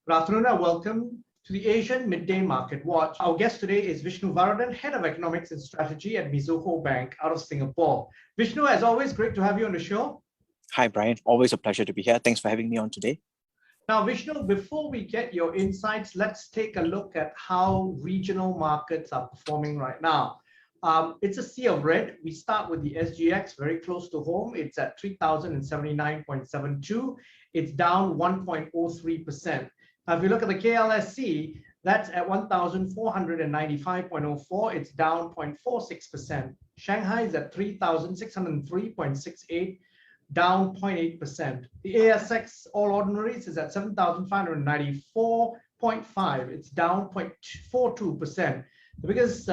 Good afternoon and welcome to the Asian Midday Market Watch. Our guest today is Vishnu, Head of Economics and Strategy at Mizuho Bank out of Singapore. Vishnu, as always, great to have you on the show. Hi, Brian. Always a pleasure to be here. Thanks for having me on today. Now, Vishnu, before we get your insights, let's take a look at how regional markets are performing right now. It's a sea of red. We start with the SGX, very close to home. It's at 3,079.72. It's down 1.03%. Now, if you look at the KLSC, that's at 1,495.04. It's down 0.46%. Shanghai is at 3,603.68, down 0.8%. The ASX All Ordinaries is at 7,594.5. It's down 0.42%. The biggest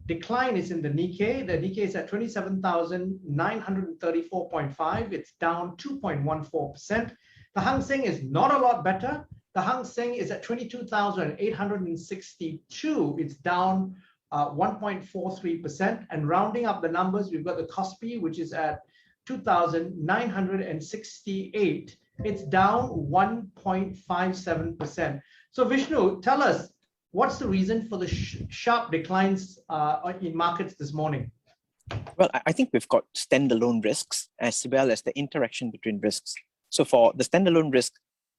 decline is in the Nikkei. The Nikkei is at 27,934.5. It's down 2.14%. The Hang Seng is not a lot better. The Hang Seng is at 22,862. It's down 1.43%. And rounding up the numbers, we've got the Kospi, which is at 2,968. It's down 1.57%. So Vishnu, tell us, what's the reason for the sharp declines in markets this morning? Well, I think we've got standalone risks as well as the interaction between risks. So for the standalone risk,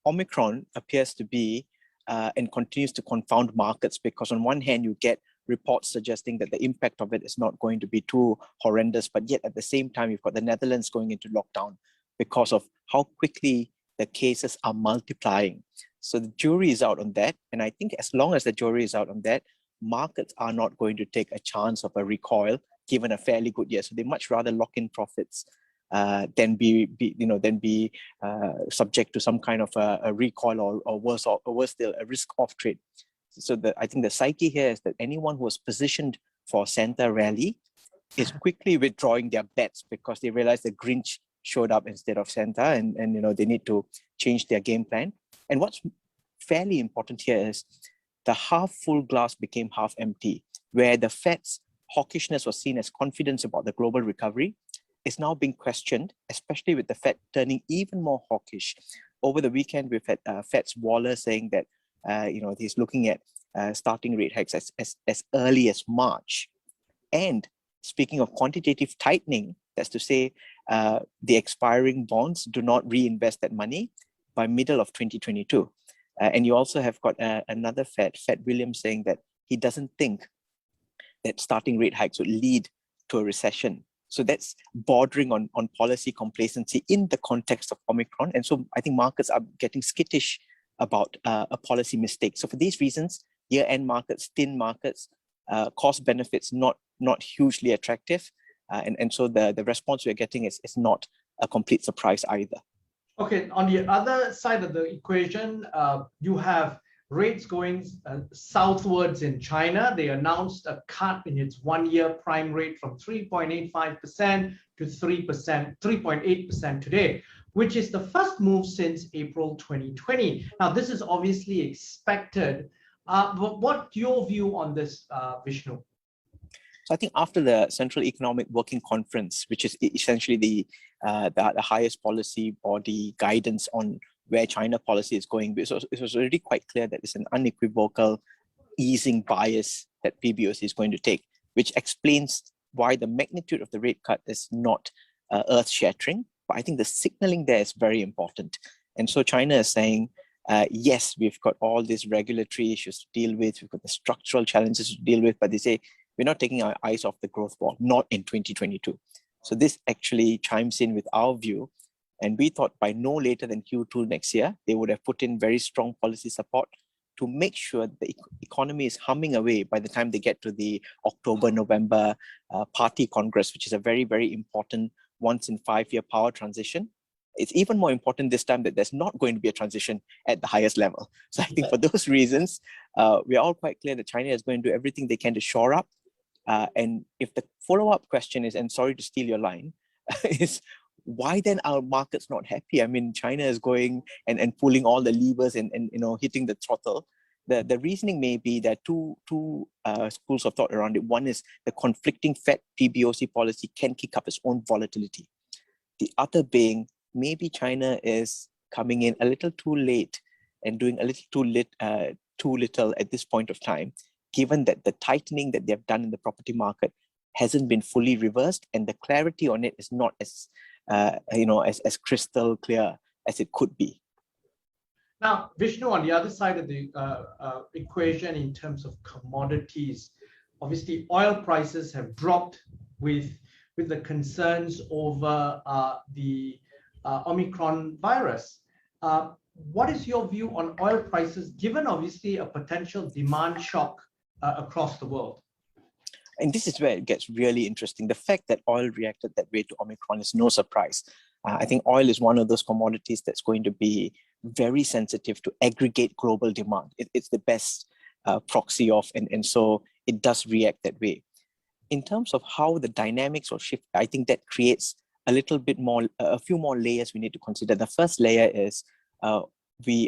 Omicron appears to be and continues to confound markets because on one hand, you get reports suggesting that the impact of it is not going to be too horrendous, but yet at the same time, you've got the Netherlands going into lockdown because of how quickly the cases are multiplying. So the jury is out on that. And I think as long as the jury is out on that, markets are not going to take a chance of a recoil given a fairly good year. So they much rather lock in profits than be subject to some kind of a recoil or worse still, a risk-off trade. So I think the psyche here is that anyone who was positioned for Santa rally is quickly withdrawing their bets because they realize the Grinch showed up instead of Santa, and they need to change their game plan. And what's fairly important here is the half full glass became half empty, where the Fed's hawkishness was seen as confidence about the global recovery is now being questioned, especially with the Fed turning even more hawkish. Over the weekend, we've had Fed's Waller saying that he's looking at starting rate hikes as early as March. And speaking of quantitative tightening, that's to say the expiring bonds do not reinvest that money by middle of 2022. And you also have got another Fed Williams, saying that he doesn't think that starting rate hikes would lead to a recession. So that's bordering on policy complacency in the context of Omicron. And so I think markets are getting skittish about a policy mistake. So for these reasons, year-end markets, thin markets, cost benefits not hugely attractive. And so the response we're getting is not a complete surprise either. Okay, on the other side of the equation, you have rates going southwards in China. They announced a cut in its one-year prime rate from 3.85% to 3.8% today, which is the first move since April 2020. Now, this is obviously expected. But what's your view on this, Vishnu? So I think after the Central Economic Working Conference, which is essentially the highest policy body guidance on where China policy is going, it was already quite clear that it's an unequivocal easing bias that PBOC is going to take, which explains why the magnitude of the rate cut is not earth-shattering. But I think the signaling there is very important. And so China is saying, yes, we've got all these regulatory issues to deal with, we've got the structural challenges to deal with, but they say, we're not taking our eyes off the growth ball, not in 2022. So this actually chimes in with our view. And we thought by no later than Q2 next year, they would have put in very strong policy support to make sure the economy is humming away by the time they get to the October-November party congress, which is a very, very important once-in-5-year power transition. It's even more important this time that there's not going to be a transition at the highest level. So I think for those reasons, we are all quite clear that China is going to do everything they can to shore up. And if the follow-up question is, and sorry to steal your line, is why then are markets not happy? I mean, China is going and pulling all the levers and hitting the throttle. The reasoning may be that two schools of thought around it. One is the conflicting Fed PBOC policy can kick up its own volatility. The other being maybe China is coming in a little too late and doing a little too little at this point of time, given that the tightening that they've done in the property market hasn't been fully reversed, and the clarity on it is not as as crystal clear as it could be. Now, Vishnu, on the other side of the equation in terms of commodities, obviously oil prices have dropped with the concerns over the Omicron virus. What is your view on oil prices, given obviously a potential demand shock across the world? And this is where it gets really interesting. The fact that oil reacted that way to Omicron is no surprise. I think oil is one of those commodities that's going to be very sensitive to aggregate global demand. It's the best proxy of, and so it does react that way. In terms of how the dynamics will shift, I think that creates a little bit more, a few more layers we need to consider. The first layer is I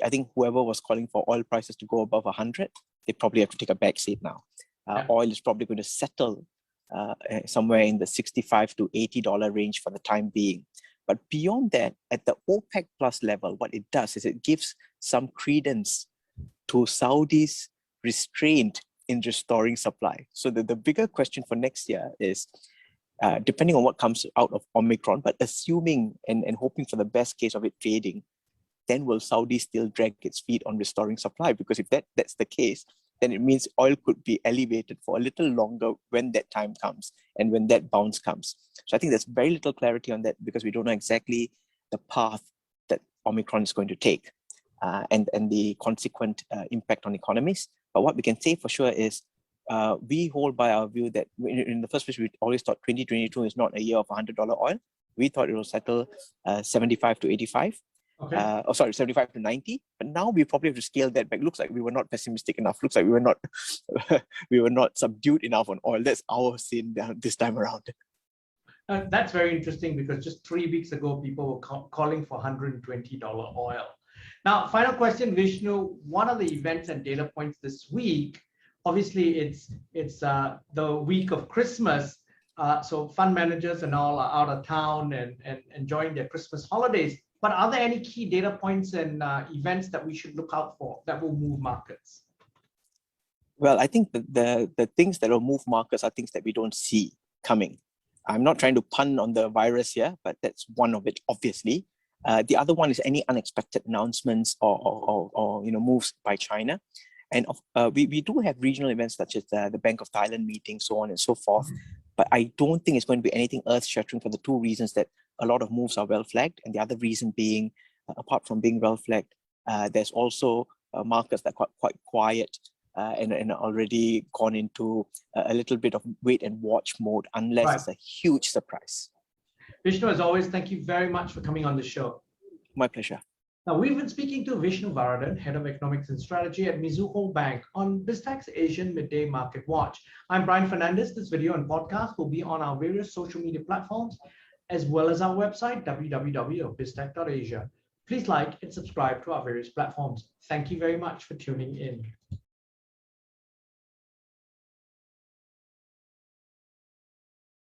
think whoever was calling for oil prices to go above 100, they probably have to take a back seat now. Oil is probably going to settle somewhere in the $65 to $80 range for the time being. But beyond that, at the OPEC plus level, what it does is it gives some credence to Saudi's restraint in restoring supply. So the bigger question for next year is, depending on what comes out of Omicron, but assuming and hoping for the best case of it fading, then will Saudi still drag its feet on restoring supply? Because if that's the case, then it means oil could be elevated for a little longer when that time comes and when that bounce comes. So I think there's very little clarity on that because we don't know exactly the path that Omicron is going to take and the consequent impact on economies. But what we can say for sure is we hold by our view that in the first place, we always thought 2022 is not a year of $100 oil. We thought it will settle 75 to 85. Okay. 75 to 90. But now we probably have to scale that back. Looks like we were not pessimistic enough. Looks like we were not subdued enough on oil. That's our sin this time around. That's very interesting because just 3 weeks ago, people were calling for $120 oil. Now, final question, Vishnu. One of the events and data points this week, obviously it's the week of Christmas. So fund managers and all are out of town and enjoying their Christmas holidays. But are there any key data points and events that we should look out for that will move markets? Well, I think the things that will move markets are things that we don't see coming. I'm not trying to pun on the virus here, but that's one of it, obviously. The other one is any unexpected announcements or moves by China. And we do have regional events such as the Bank of Thailand meeting, so on and so forth. But I don't think it's going to be anything earth-shattering for the two reasons that a lot of moves are well flagged. And the other reason being, apart from being well flagged, there's also markets that are quite quiet and already gone into a little bit of wait and watch mode unless it's a huge surprise. Vishnu, as always, thank you very much for coming on the show. My pleasure. Now, we've been speaking to Vishnu Varadan, Head of Economics and Strategy at Mizuho Bank on Biztech's Asian Midday Market Watch. I'm Brian Fernandez. This video and podcast will be on our various social media platforms, as well as our website, www.biztech.asia. Please like and subscribe to our various platforms. Thank you very much for tuning in.